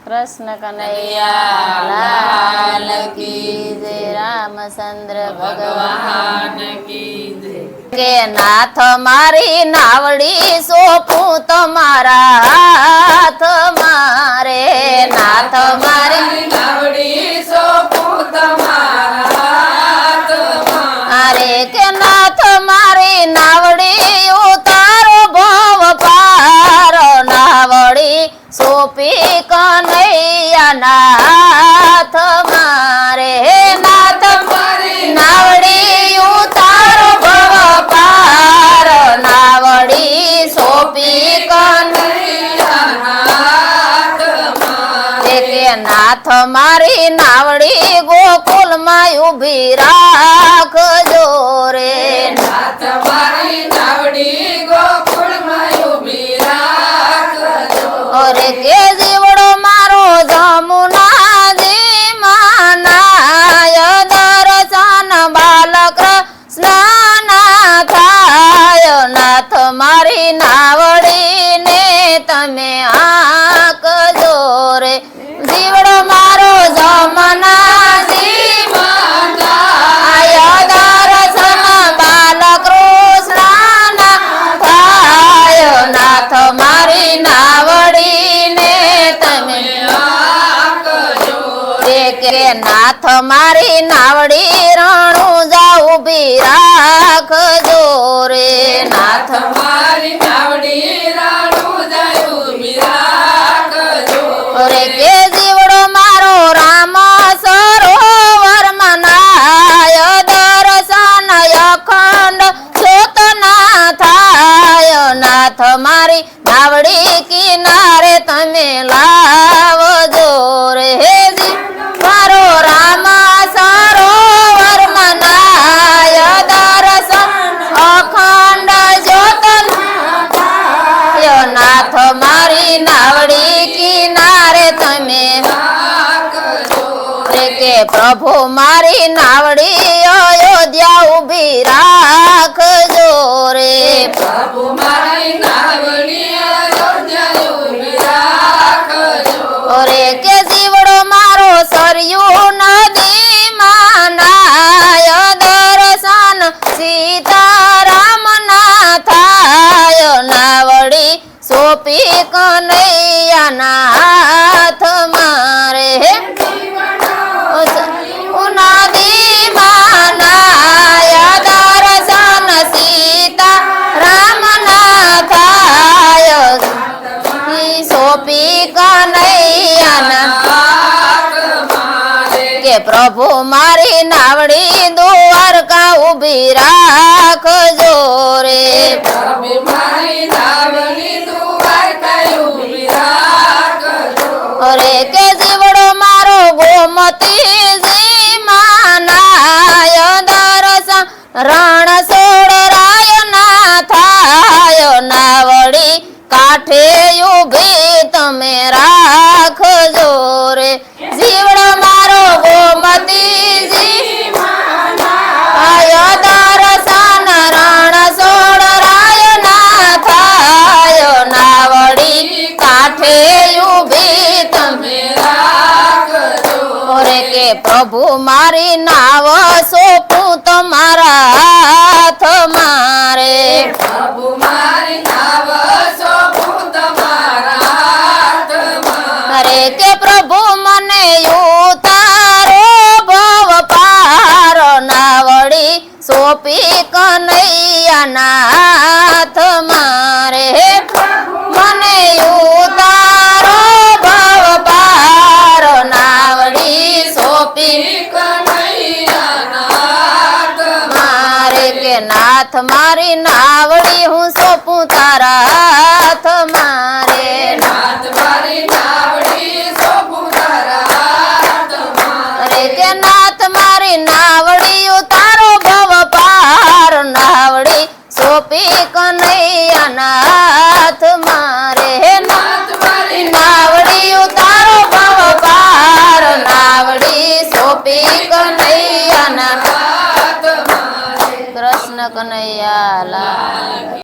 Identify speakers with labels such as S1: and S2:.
S1: કૃષ્ણ કનૈયા લાલ કી જય, રામચંદ્ર ભગવાન કી જય। કે નાથ મારી નાવડી સોંપું તમારા હાથ મારે, નાથ મારી
S2: નાવડી સોંપું તમારા હાથ
S1: મારે, કે નાથ મારી નાવડી ઉતારો ભવ પાર, નાવડી સોંપી કનૈયાના હાથ મારે, નાથ
S2: મારી
S1: નાવડી ઉતારો ભવ પાર, નાવડી સોંપી
S2: કનૈયાના હાથ મારે।
S1: કે નાથ મારી નાવડી ગોકુલમાં ઊભી રાખજો રે,
S2: નાથ મારી નાવડી ગોકુળમાં ઊભી રાખજો।
S1: અરે કે જીવડો મારો જમુનાજી માનાય, દર્શન બાલકૃષ્ણ ના થાય, નાથ મારી નાવડીને તમે આંકજો રે, જીવડો મારો જમનાજી માનાય, દર્શન બાલકૃષ્ણ ના થાય, નાથ મારી નાવડીને તમે કે નાથ મારી નાવડી રણુજા ઊભી રાખજો રે, નાથ
S2: મારી નાવડી રણુજા ઊભી રાખજો।
S1: રે કે જીવડો મારો રામ સરોવર મનાય, દર્શન અખંડ જ્યોતના થાય, નાથ મારી નાવડી કિનારે તમે લાવજો રે, મારો રામ સરોવર મનાય, દર્શન અખંડ જ્યોતના થાય, નાથ મારી નાવડી કિનારે તમે રે, કે પ્રભુ મારી નાવડી અયોધ્યા ઊભી રાખજો રે,
S2: પ્રભુ મારી નાવડી અયોધ્યા ઊભી રાખજો।
S1: રે કે જીવડો મારો સરયુ નદી માનાય, દર્શન સીતારામ ના થાય, નાવડી સોંપી કનૈયાના હાથ મારે, નદી માનાય, દર્શન સીતારામ ના થાય, સોંપી કનૈયાના કે પ્રભુ મારી નાવડી દ્વારકા ઊભી રાખજો રે,
S2: પ્રભુ મારી નાવડી દ્વારકા ઊભી રાખજો।
S1: રે કે જીવડો મારો ગોમતીજી માનાય, દર્શન રણ સોડરાય ના થાય, નાવડી કાંઠે ઊભી તમે રાખજો રે, જીવડો મારો ગોમતીજી માનાય, દર્શન રણ સોડરાય ના થાય, નાવડી કાંઠે ઊભી તમે રે, કે પ્રભુ મારી નાવ સોંપું તમારા હાથ મારે,
S2: પ્રભુ મારી નાવ સોંપું તમારા હાથ
S1: રે કે પ્રભુ મને ઉતારો ભવ પાર, નાવડી સોંપી કનૈયાના હાથ મારે, મને ઉતારો ભવ પાર, નાવડી સોંપી
S2: કનૈયાના હાથ
S1: મારે, કે નાથ મારી નાવડી હું સોંપું તારા હાથ મારે,
S2: નાથ મારી નાવડી સોંપું તારા હાથ
S1: રે કે નાથ મારી નાવડી ઉતારો ભવ પાર, નાવડી સોંપી કનૈયાના હાથ મારે,
S2: નાથ મારી
S1: નાવડી ઉતારો ભવ પાર, નાવડી સોંપી કનૈયાના
S2: હાથ મારે।
S1: કૃષ્ણ કનૈયા લાલ।